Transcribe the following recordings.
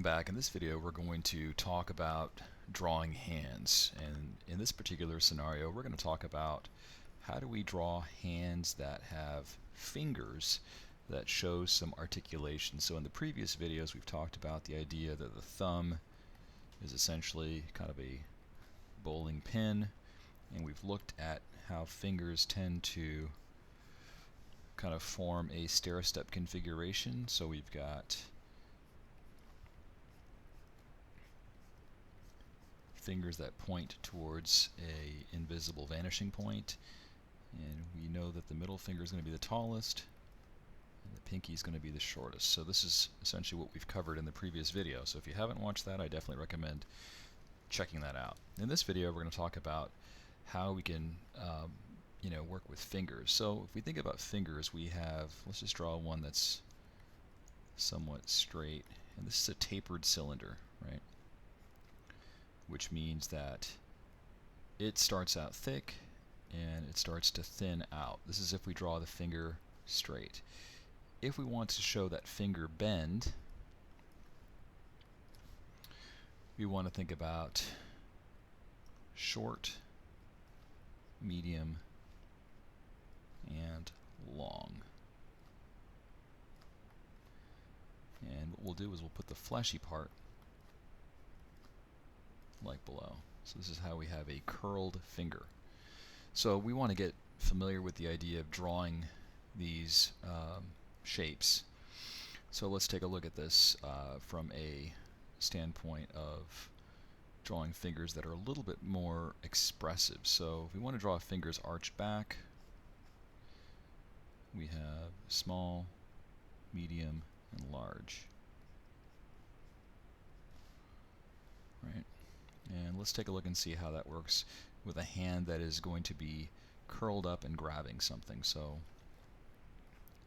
Welcome back. In this video we're going to talk about drawing hands, and in this particular scenario we're going to talk about how do we draw hands that have fingers that show some articulation. So in the previous videos we've talked about the idea that the thumb is essentially kind of a bowling pin, and we've looked at how fingers tend to kind of form a stair-step configuration. So we've got fingers that point towards a invisible vanishing point, and we know that the middle finger is going to be the tallest and the pinky is going to be the shortest. So this is essentially what we've covered in the previous video. So if you haven't watched that, I definitely recommend checking that out. In this video we're going to talk about how we can work with fingers. So if we think about fingers, we have, let's just draw one that's somewhat straight, and this is a tapered cylinder, right? Which means that it starts out thick and it starts to thin out. This is if we draw the finger straight. If we want to show that finger bend, we want to think about short, medium, and long. And what we'll do is we'll put the fleshy part like below. So this is how we have a curled finger. So we want to get familiar with the idea of drawing these shapes. So let's take a look at this from a standpoint of drawing fingers that are a little bit more expressive. So if we want to draw fingers arched back, we have small, medium, and large. Right? And let's take a look and see how that works with a hand that is going to be curled up and grabbing something. So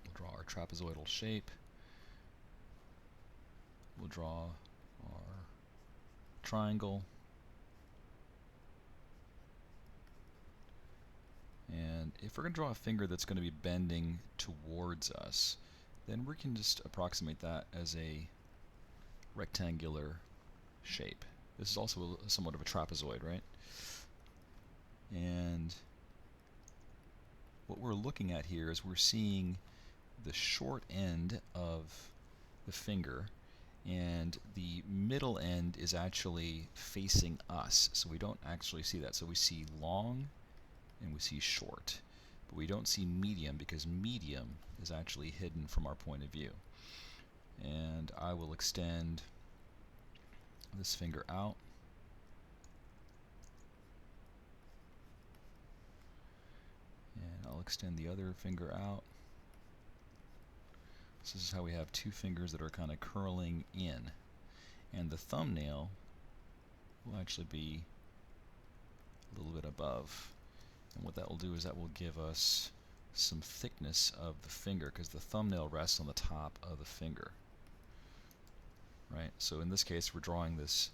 we'll draw our trapezoidal shape. We'll draw our triangle. And if we're going to draw a finger that's going to be bending towards us, then we can just approximate that as a rectangular shape. This is also somewhat of a trapezoid, right? And what we're looking at here is we're seeing the short end of the finger, and the middle end is actually facing us, so we don't actually see that. So we see long and we see short, but we don't see medium because medium is actually hidden from our point of view. And I will extend this finger out, and I'll extend the other finger out. So this is how we have two fingers that are kind of curling in, and the thumbnail will actually be a little bit above. And what that will do is that will give us some thickness of the finger, because the thumbnail rests on the top of the finger. Right? So in this case we're drawing this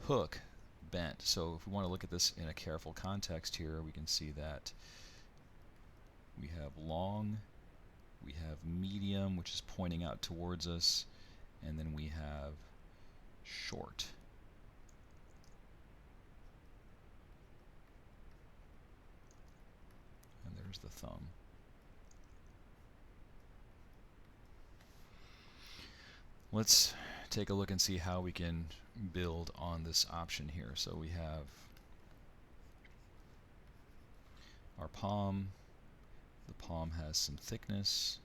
hook bent. So if we want to look at this in a careful context here, we can see that we have long, we have medium, which is pointing out towards us, and then we have short. And there's the thumb. Let's take a look and see how we can build on this option here. So we have our palm. The palm has some thickness.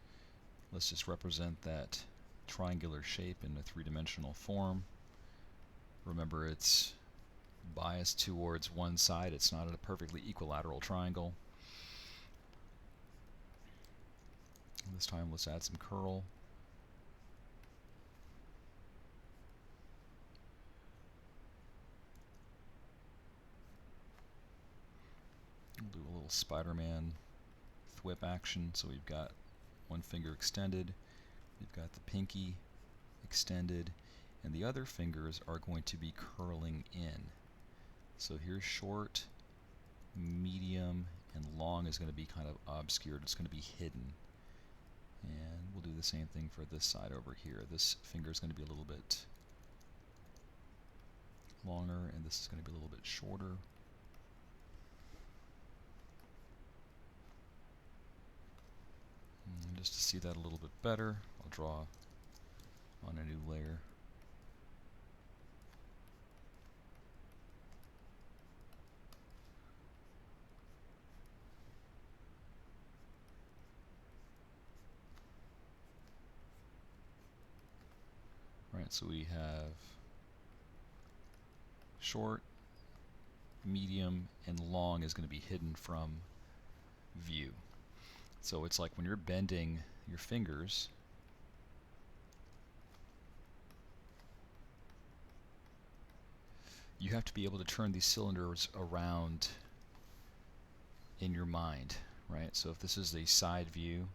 Let's just represent that triangular shape in a three-dimensional form. Remember, it's biased towards one side. It's not a perfectly equilateral triangle. And this time let's add some curl. We'll do a little Spider-Man thwip action. So we've got one finger extended, we've got the pinky extended, and the other fingers are going to be curling in. So here's short, medium, and long is going to be kind of obscured. It's going to be hidden. And we'll do the same thing for this side over here. This finger is going to be a little bit longer, and this is going to be a little bit shorter. And just to see that a little bit better, I'll draw on a new layer. Right, so we have short, medium, and long is going to be hidden from view. So it's like when you're bending your fingers, you have to be able to turn these cylinders around in your mind, right? So if this is a side view,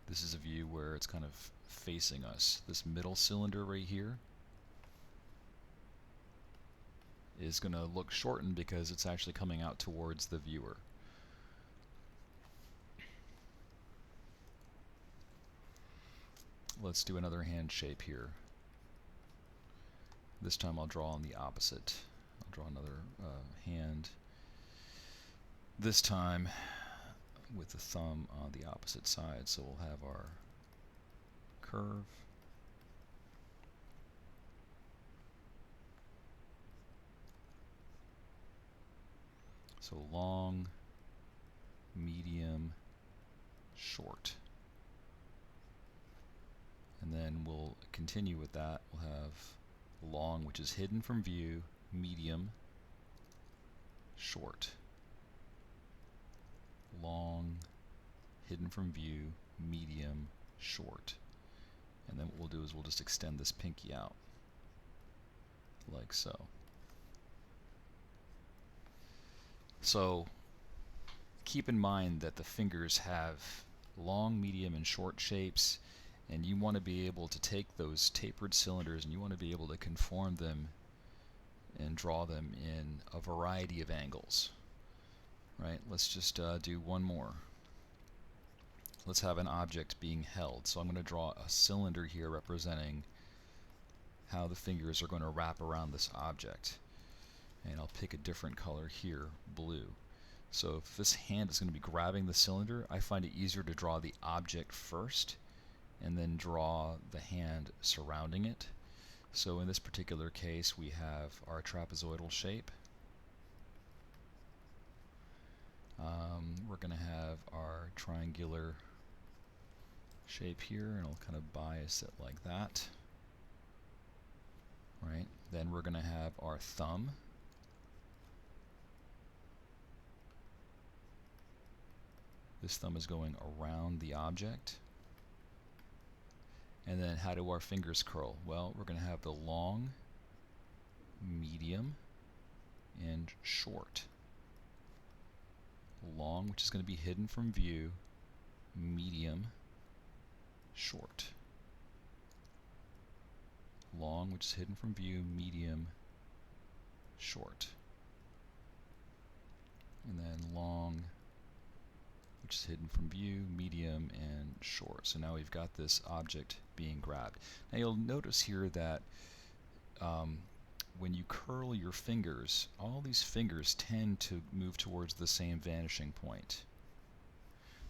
this is a view where it's kind of facing us. This middle cylinder right here is going to look shortened because it's actually coming out towards the viewer. Let's do another hand shape here. This time I'll draw on the opposite. I'll draw another hand. This time with the thumb on the opposite side. So we'll have our curve. So long, medium, short. And then we'll continue with that. We'll have long, which is hidden from view, medium, short. Long, hidden from view, medium, short. And then what we'll do is we'll just extend this pinky out, like so. So keep in mind that the fingers have long, medium, and short shapes, and you want to be able to take those tapered cylinders and you want to be able to conform them and draw them in a variety of angles. Right? Let's just do one more. Let's have an object being held. So I'm going to draw a cylinder here representing how the fingers are going to wrap around this object. And I'll pick a different color here, blue. So if this hand is going to be grabbing the cylinder, I find it easier to draw the object first and then draw the hand surrounding it. So in this particular case, we have our trapezoidal shape. We're going to have our triangular shape here, and I'll kind of bias it like that. Right? Then we're going to have our thumb. This thumb is going around the object. And then how do our fingers curl? Well, we're going to have the long, medium, and short. Long, which is going to be hidden from view, medium, short. Long, which is hidden from view, medium, short. And then long, which is hidden from view, medium, and short. So now we've got this object being grabbed. Now you'll notice here that when you curl your fingers, all these fingers tend to move towards the same vanishing point.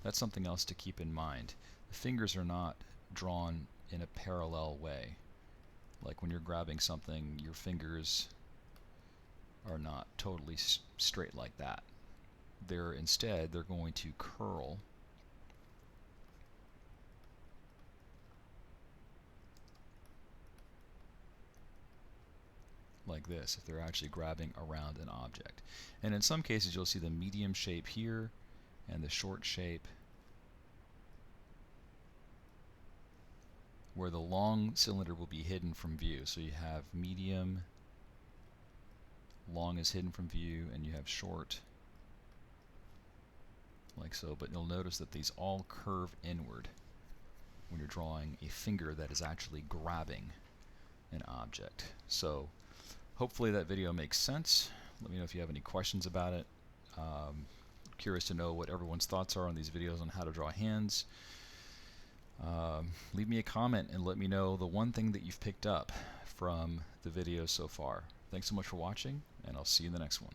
That's something else to keep in mind. The fingers are not drawn in a parallel way. Like when you're grabbing something, your fingers are not totally straight like that. Instead, they're going to curl like this if they're actually grabbing around an object. And in some cases you'll see the medium shape here and the short shape, where the long cylinder will be hidden from view. So you have medium, long is hidden from view, and you have short like so. But you'll notice that these all curve inward when you're drawing a finger that is actually grabbing an object. So hopefully that video makes sense. Let me know if you have any questions about it. curious to know what everyone's thoughts are on these videos on how to draw hands. Leave me a comment and let me know the one thing that you've picked up from the videos so far. Thanks so much for watching, and I'll see you in the next one.